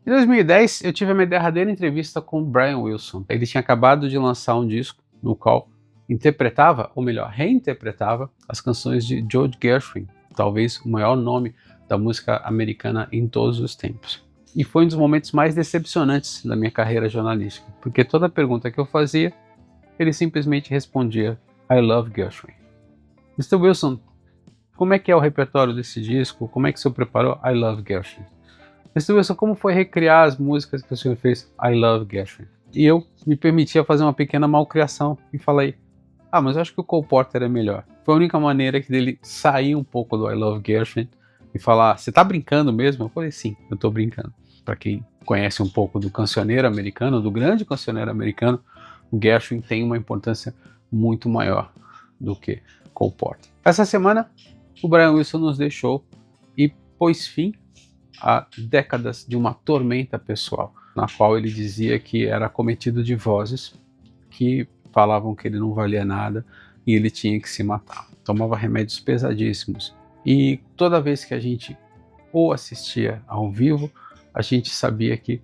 Em 2010, eu tive a minha derradeira entrevista com o Brian Wilson. Ele tinha acabado de lançar um disco no qual interpretava, ou melhor, reinterpretava, as canções de George Gershwin, talvez o maior nome da música americana em todos os tempos. E foi um dos momentos mais decepcionantes da minha carreira jornalística, porque toda pergunta que eu fazia, ele simplesmente respondia I love Gershwin. Mr. Wilson, como é que é o repertório desse disco? Como é que o senhor preparou I love Gershwin? Mr. Wilson, como foi recriar as músicas que o senhor fez I love Gershwin? E eu me permitia fazer uma pequena malcriação e falei, mas eu acho que o Cole Porter é melhor. Foi a única maneira que dele sair um pouco do I love Gershwin e falar, você tá brincando mesmo? Eu falei, sim, eu tô brincando. Para quem conhece um pouco do cancioneiro americano, do grande cancioneiro americano, o Gershwin tem uma importância muito maior do que Cole Porter. Essa semana, o Brian Wilson nos deixou e pôs fim a décadas de uma tormenta pessoal, na qual ele dizia que era acometido de vozes que falavam que ele não valia nada e ele tinha que se matar. Tomava remédios pesadíssimos. E toda vez que a gente ou assistia ao vivo, a gente sabia que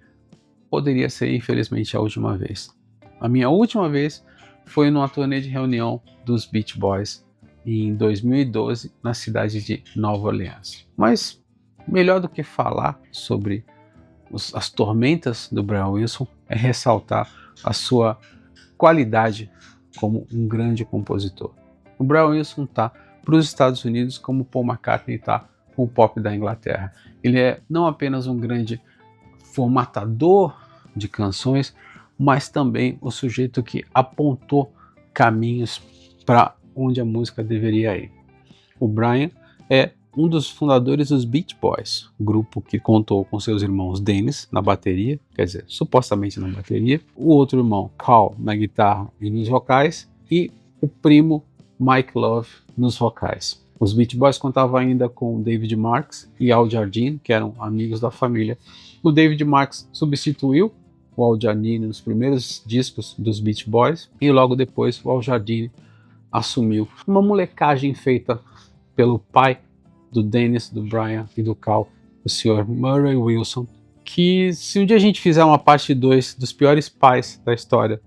poderia ser, infelizmente, a última vez. A minha última vez foi numa turnê de reunião dos Beach Boys em 2012, na cidade de Nova Orleans. Mas melhor do que falar sobre as tormentas do Brian Wilson é ressaltar a sua qualidade como um grande compositor. O Brian Wilson está para os Estados Unidos como Paul McCartney está com o pop da Inglaterra. Ele é não apenas um grande formatador de canções, mas também o sujeito que apontou caminhos para onde a música deveria ir. O Brian é um dos fundadores dos Beach Boys, grupo que contou com seus irmãos Dennis na bateria, quer dizer, supostamente na bateria, o outro irmão Carl na guitarra e nos vocais, e o primo Mike Love nos vocais. Os Beach Boys contavam ainda com David Marks e Al Jardine, que eram amigos da família. O David Marks substituiu o Al Jardine nos primeiros discos dos Beach Boys, e logo depois o Al Jardine assumiu uma molecagem feita pelo pai do Dennis, do Brian e do Carl, o Sr. Murray Wilson, que se um dia a gente fizer uma parte 2 dos piores pais da história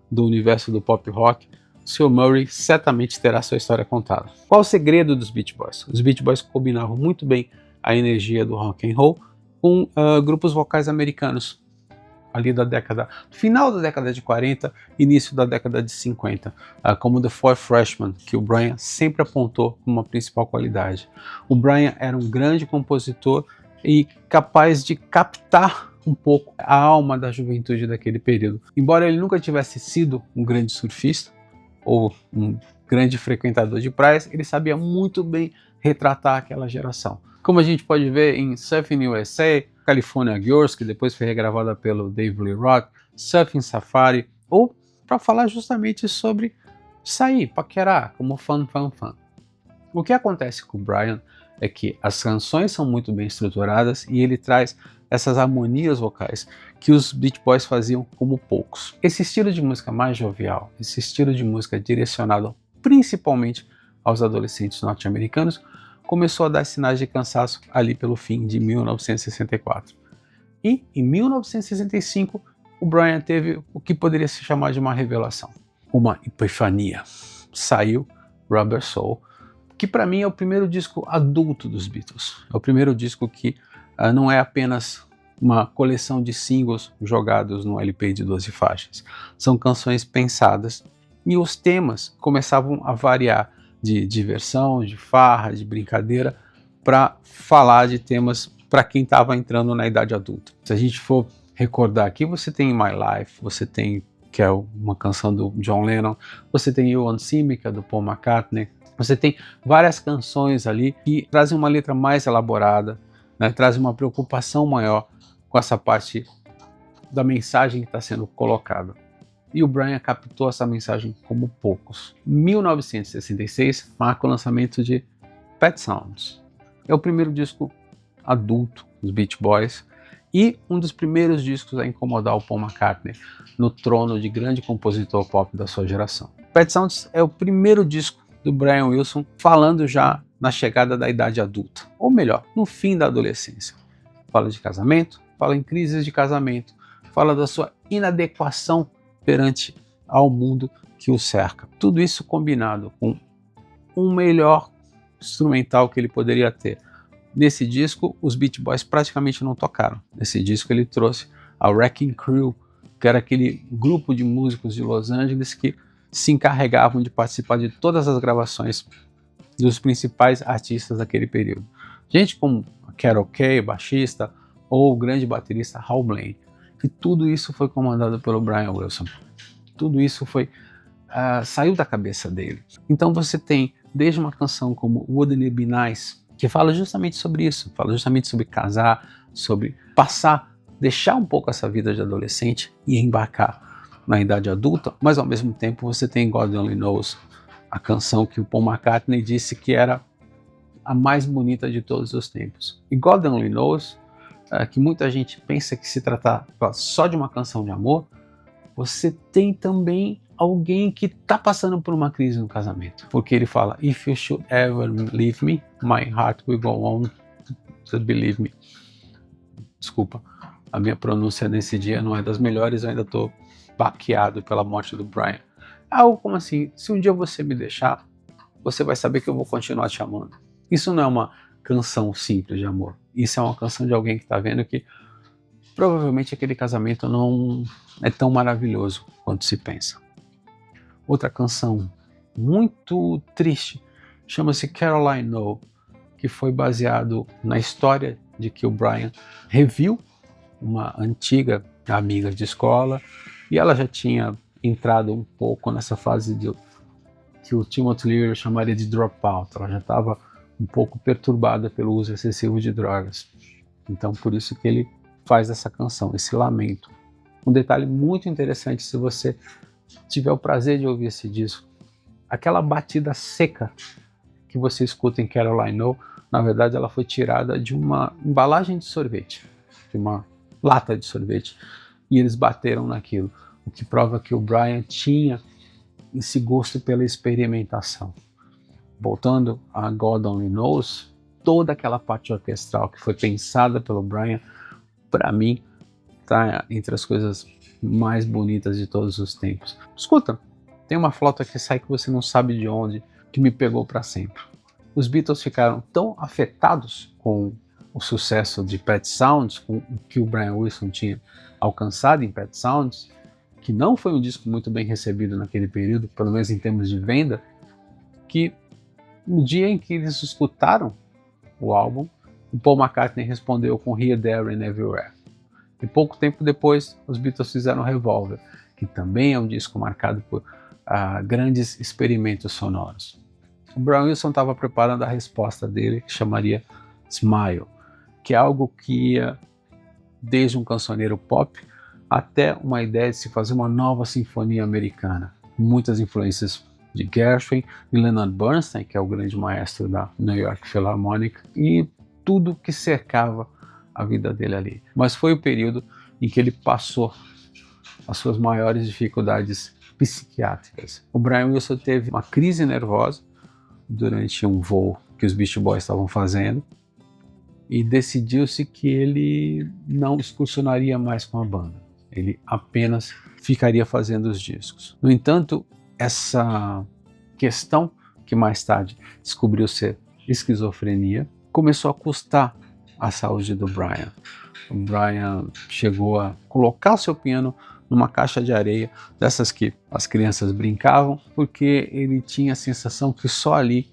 do universo do pop rock, o Sr. Murray certamente terá sua história contada. Qual o segredo dos Beach Boys? Os Beach Boys combinavam muito bem a energia do rock and roll com grupos vocais americanos, ali final da década de 40, início da década de 50, como The Four Freshmen, que o Brian sempre apontou como uma principal qualidade. O Brian era um grande compositor e capaz de captar um pouco a alma da juventude daquele período. Embora ele nunca tivesse sido um grande surfista ou um grande frequentador de praias, ele sabia muito bem retratar aquela geração. Como a gente pode ver em Surfing USA, California Girls, que depois foi regravada pelo Dave Lee Roth, Surfing Safari, ou para falar justamente sobre sair, paquerar, como Fun. O que acontece com o Brian é que as canções são muito bem estruturadas e ele traz essas harmonias vocais que os Beach Boys faziam como poucos. Esse estilo de música mais jovial, esse estilo de música direcionado principalmente aos adolescentes norte-americanos, começou a dar sinais de cansaço ali pelo fim de 1964. E em 1965, o Brian teve o que poderia se chamar de uma revelação, uma epifania. Saiu Rubber Soul, que para mim é o primeiro disco adulto dos Beatles. É o primeiro disco que não é apenas uma coleção de singles jogados no LP de 12 faixas. São canções pensadas e os temas começavam a variar de diversão, de farra, de brincadeira, para falar de temas para quem estava entrando na idade adulta. Se a gente for recordar aqui, você tem My Life, você tem, que é uma canção do John Lennon, você tem You Want See Me, que é do Paul McCartney, você tem várias canções ali que trazem uma letra mais elaborada, né, trazem uma preocupação maior com essa parte da mensagem que está sendo colocada. E o Brian captou essa mensagem como poucos. 1966 marca o lançamento de Pet Sounds. É o primeiro disco adulto dos Beach Boys e um dos primeiros discos a incomodar o Paul McCartney no trono de grande compositor pop da sua geração. Pet Sounds é o primeiro disco do Brian Wilson falando já na chegada da idade adulta, ou melhor, no fim da adolescência. Fala de casamento, fala em crises de casamento, fala da sua inadequação perante ao mundo que o cerca. Tudo isso combinado com um melhor instrumental que ele poderia ter. Nesse disco, os Beach Boys praticamente não tocaram. Nesse disco ele trouxe a Wrecking Crew, que era aquele grupo de músicos de Los Angeles que se encarregavam de participar de todas as gravações dos principais artistas daquele período. Gente como Carol Kaye, baixista, ou o grande baterista Hal Blaine. E tudo isso foi comandado pelo Brian Wilson. Tudo isso saiu da cabeça dele. Então você tem desde uma canção como Wouldn't It Be Nice, que fala justamente sobre isso, fala justamente sobre casar, sobre deixar um pouco essa vida de adolescente e embarcar na idade adulta, mas ao mesmo tempo você tem God Only Knows, a canção que o Paul McCartney disse que era a mais bonita de todos os tempos. E God Only Knows, que muita gente pensa que se tratar só de uma canção de amor, você tem também alguém que está passando por uma crise no casamento. Porque ele fala, If you should ever leave me, my heart will go on to believe me. Desculpa, a minha pronúncia nesse dia não é das melhores, eu ainda estou baqueado pela morte do Brian. Algo como assim, se um dia você me deixar, você vai saber que eu vou continuar te amando. Isso não é uma canção simples de amor. Isso é uma canção de alguém que está vendo que provavelmente aquele casamento não é tão maravilhoso quanto se pensa. Outra canção muito triste chama-se Caroline No, que foi baseado na história de que o Brian reviu uma antiga amiga de escola e ela já tinha entrado um pouco nessa fase que o Timothy Leary chamaria de dropout. Ela já estava um pouco perturbada pelo uso excessivo de drogas. Então por isso que ele faz essa canção, esse lamento. Um detalhe muito interessante, se você tiver o prazer de ouvir esse disco, aquela batida seca que você escuta em Caroline No, na verdade ela foi tirada de uma embalagem de sorvete, de uma lata de sorvete, e eles bateram naquilo, o que prova que o Brian tinha esse gosto pela experimentação. Voltando a God Only Knows, toda aquela parte orquestral que foi pensada pelo Brian, para mim, está entre as coisas mais bonitas de todos os tempos. Escuta, tem uma flauta que sai que você não sabe de onde, que me pegou para sempre. Os Beatles ficaram tão afetados com o sucesso de Pet Sounds, com o que o Brian Wilson tinha alcançado em Pet Sounds, que não foi um disco muito bem recebido naquele período, pelo menos em termos de venda, que no dia em que eles escutaram o álbum, o Paul McCartney respondeu com Here, There and Everywhere. E pouco tempo depois, os Beatles fizeram Revolver, que também é um disco marcado por grandes experimentos sonoros. O Brian Wilson estava preparando a resposta dele, que chamaria Smile, que é algo que ia desde um cancioneiro pop até uma ideia de se fazer uma nova sinfonia americana. Muitas influências de Gershwin e Leonard Bernstein, que é o grande maestro da New York Philharmonic, e tudo que cercava a vida dele ali. Mas foi o período em que ele passou as suas maiores dificuldades psiquiátricas. O Brian Wilson teve uma crise nervosa durante um voo que os Beach Boys estavam fazendo e decidiu-se que ele não excursionaria mais com a banda. Ele apenas ficaria fazendo os discos. No entanto, essa questão, que mais tarde descobriu ser esquizofrenia, começou a custar a saúde do Brian. O Brian chegou a colocar o seu piano numa caixa de areia, dessas que as crianças brincavam, porque ele tinha a sensação que só ali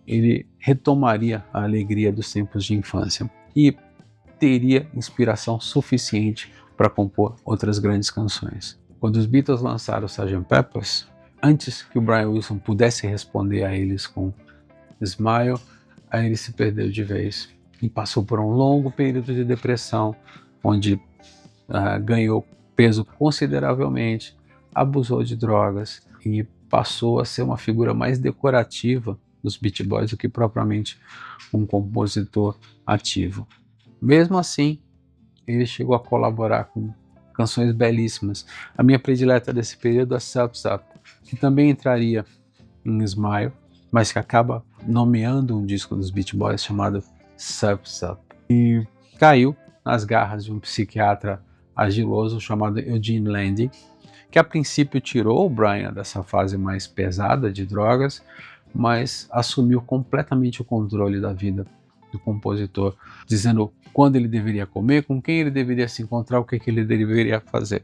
ele retomaria a alegria dos tempos de infância e teria inspiração suficiente para compor outras grandes canções. Quando os Beatles lançaram o Sgt. Pepper's, antes que o Brian Wilson pudesse responder a eles com Smile, aí ele se perdeu de vez e passou por um longo período de depressão, onde ganhou peso consideravelmente, abusou de drogas e passou a ser uma figura mais decorativa dos Beach Boys do que propriamente um compositor ativo. Mesmo assim, ele chegou a colaborar com canções belíssimas. A minha predileta desse período é Surf's Up, que também entraria em Smile, mas que acaba nomeando um disco dos Beach Boys chamado Surf's Up. E caiu nas garras de um psiquiatra argiloso chamado Eugene Landy, que a princípio tirou o Brian dessa fase mais pesada de drogas, mas assumiu completamente o controle da vida do compositor, dizendo quando ele deveria comer, com quem ele deveria se encontrar, o que ele deveria fazer.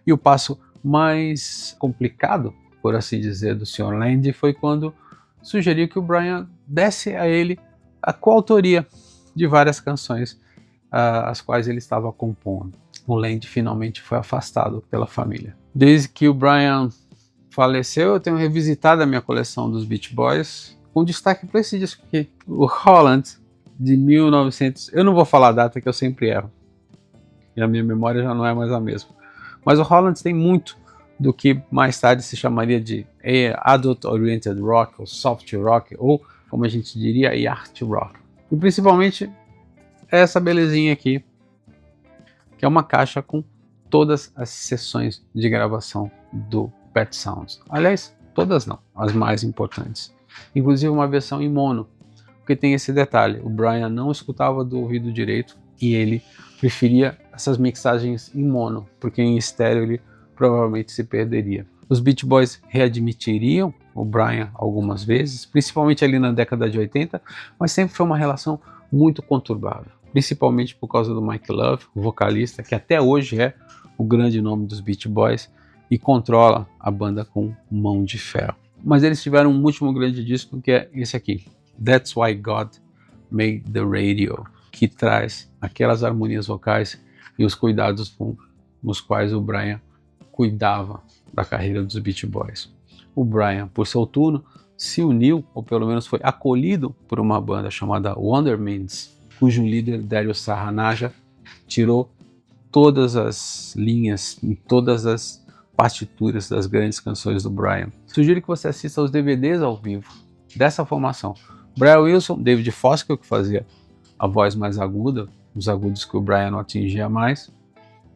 E o passo mais complicado, por assim dizer, do Sr. Landy foi quando sugeriu que o Brian desse a ele a coautoria de várias canções as quais ele estava compondo. O Landy finalmente foi afastado pela família. Desde que o Brian faleceu, eu tenho revisitado a minha coleção dos Beach Boys, com destaque para esse disco aqui, o Holland, de 1900. Eu não vou falar a data que eu sempre erro, e a minha memória já não é mais a mesma. Mas o Holland tem muito do que mais tarde se chamaria de Adult Oriented Rock, ou Soft Rock, ou, como a gente diria, Yacht Rock. E principalmente essa belezinha aqui, que é uma caixa com todas as sessões de gravação do Pet Sounds. Aliás, todas não, as mais importantes. Inclusive uma versão em mono, porque tem esse detalhe, o Brian não escutava do ouvido direito e ele preferia essas mixagens em mono, porque em estéreo ele provavelmente se perderia. Os Beach Boys readmitiriam o Brian algumas vezes, principalmente ali na década de 80, mas sempre foi uma relação muito conturbada, principalmente por causa do Mike Love, o vocalista, que até hoje é o grande nome dos Beach Boys e controla a banda com mão de ferro. Mas eles tiveram um último grande disco, que é esse aqui, That's Why God Made the Radio, que traz aquelas harmonias vocais e os cuidados com os quais o Brian cuidava da carreira dos Beach Boys. O Brian, por seu turno, se uniu, ou pelo menos foi acolhido por uma banda chamada Wondermans, cujo líder, Dario Saranaja, tirou todas as linhas e todas as partituras das grandes canções do Brian. Sugiro que você assista aos DVDs ao vivo dessa formação. Brian Wilson, David Foskell, que fazia a voz mais aguda, os agudos que o Brian não atingia mais,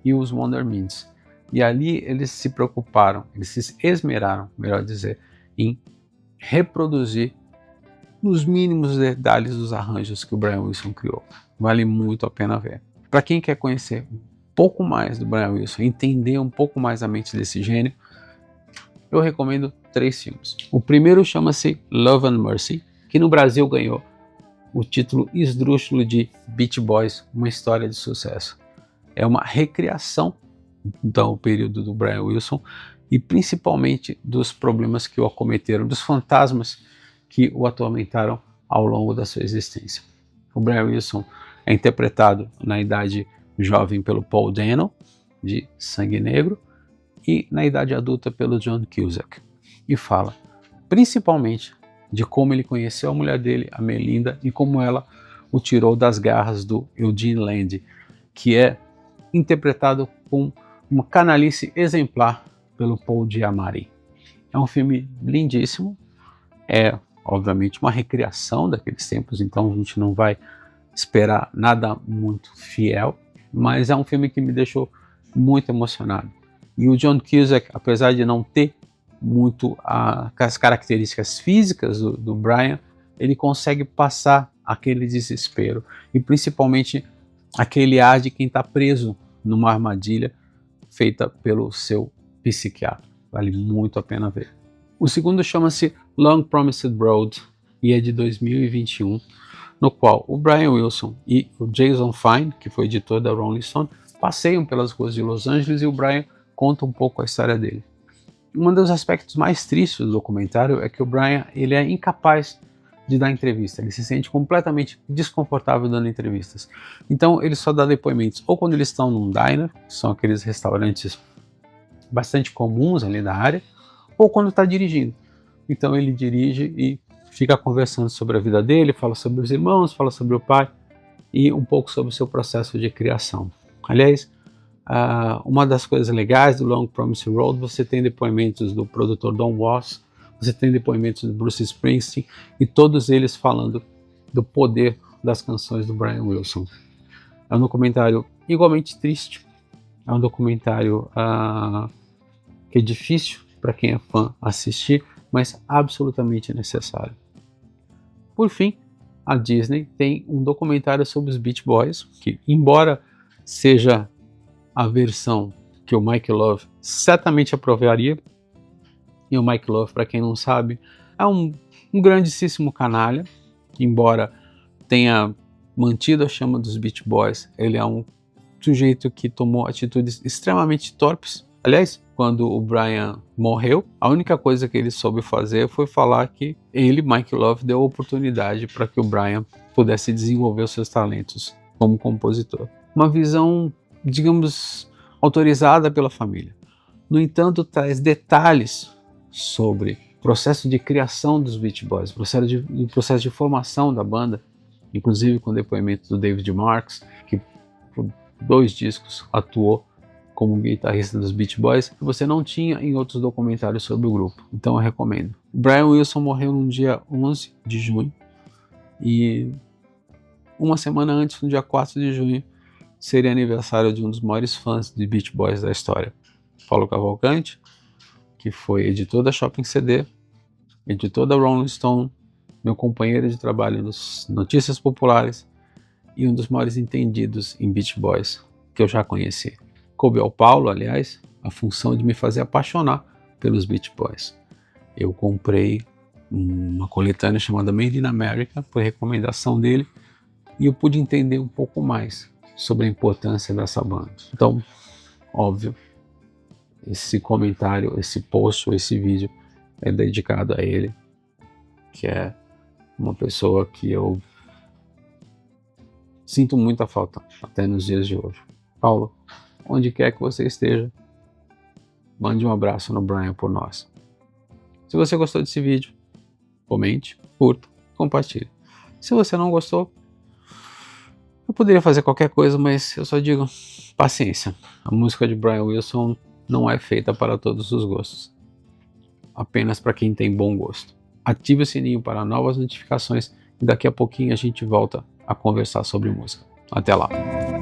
e os Wondermans. E ali eles se preocuparam, eles se esmeraram, melhor dizer, em reproduzir nos mínimos detalhes dos arranjos que o Brian Wilson criou. Vale muito a pena ver. Para quem quer conhecer um pouco mais do Brian Wilson, entender um pouco mais a mente desse gênio, eu recomendo 3 filmes. O primeiro chama-se Love and Mercy, que no Brasil ganhou o título esdrúxulo de Beach Boys, uma história de sucesso. É uma recriação do período do Brian Wilson e principalmente dos problemas que o acometeram, dos fantasmas que o atormentaram ao longo da sua existência. O Brian Wilson é interpretado na idade jovem pelo Paul Dano, de Sangue Negro, e na idade adulta pelo John Cusack, e fala principalmente de como ele conheceu a mulher dele, a Melinda, e como ela o tirou das garras do Eugene Landy, que é interpretado com uma canalice exemplar pelo Paul Giamatti. É um filme lindíssimo, é obviamente uma recriação daqueles tempos, então a gente não vai esperar nada muito fiel, mas é um filme que me deixou muito emocionado. E o John Cusack, apesar de não ter muito as características físicas do Brian, ele consegue passar aquele desespero e principalmente aquele ar de quem está preso numa armadilha feita pelo seu psiquiatra. Vale muito a pena ver. O segundo chama-se Long Promised Road e é de 2021, no qual o Brian Wilson e o Jason Fine, que foi editor da Rolling Stone, passeiam pelas ruas de Los Angeles e o Brian conta um pouco a história dele. Um dos aspectos mais tristes do documentário é que o Brian ele é incapaz de dar entrevista, ele se sente completamente desconfortável dando entrevistas. Então ele só dá depoimentos ou quando eles estão num diner, que são aqueles restaurantes bastante comuns ali na área, ou quando está dirigindo. Então ele dirige e fica conversando sobre a vida dele, fala sobre os irmãos, fala sobre o pai e um pouco sobre o seu processo de criação. Aliás, uma das coisas legais do Long Promised Road, você tem depoimentos do produtor Don Was, você tem depoimentos do Bruce Springsteen e todos eles falando do poder das canções do Brian Wilson. É um documentário igualmente triste, é um documentário que é difícil para quem é fã assistir, mas absolutamente necessário. Por fim, a Disney tem um documentário sobre os Beach Boys, que, embora seja a versão que o Mike Love certamente aprovaria, e o Mike Love, para quem não sabe, é um grandíssimo canalha, embora tenha mantido a chama dos Beach Boys, ele é um sujeito que tomou atitudes extremamente torpes. Aliás, quando o Brian morreu, a única coisa que ele soube fazer foi falar que ele, Mike Love, deu oportunidade para que o Brian pudesse desenvolver os seus talentos como compositor. Uma visão, digamos, autorizada pela família. No entanto, traz detalhes sobre o processo de criação dos Beach Boys, o processo de formação da banda, inclusive com o depoimento do David Marks, que por 2 discos atuou como guitarrista dos Beach Boys, que você não tinha em outros documentários sobre o grupo. Então eu recomendo. Brian Wilson morreu no dia 11 de junho e uma semana antes, no dia 4 de junho, seria aniversário de um dos maiores fãs de Beach Boys da história, Paulo Cavalcante, que foi editor da Shopping CD, editor da Rolling Stone, meu companheiro de trabalho nos Notícias Populares e um dos maiores entendidos em Beach Boys que eu já conheci. Coube ao Paulo, aliás, a função de me fazer apaixonar pelos Beach Boys. Eu comprei uma coletânea chamada Made in America por recomendação dele e eu pude entender um pouco mais sobre a importância dessa banda. Então, óbvio, esse comentário, esse post ou esse vídeo é dedicado a ele, que é uma pessoa que eu sinto muita falta até nos dias de hoje. Paulo, onde quer que você esteja, mande um abraço no Brian por nós. Se você gostou desse vídeo, comente, curta, compartilhe. Se você não gostou, eu poderia fazer qualquer coisa, mas eu só digo paciência. A música de Brian Wilson não é feita para todos os gostos, apenas para quem tem bom gosto. Ative o sininho para novas notificações e daqui a pouquinho a gente volta a conversar sobre música. Até lá!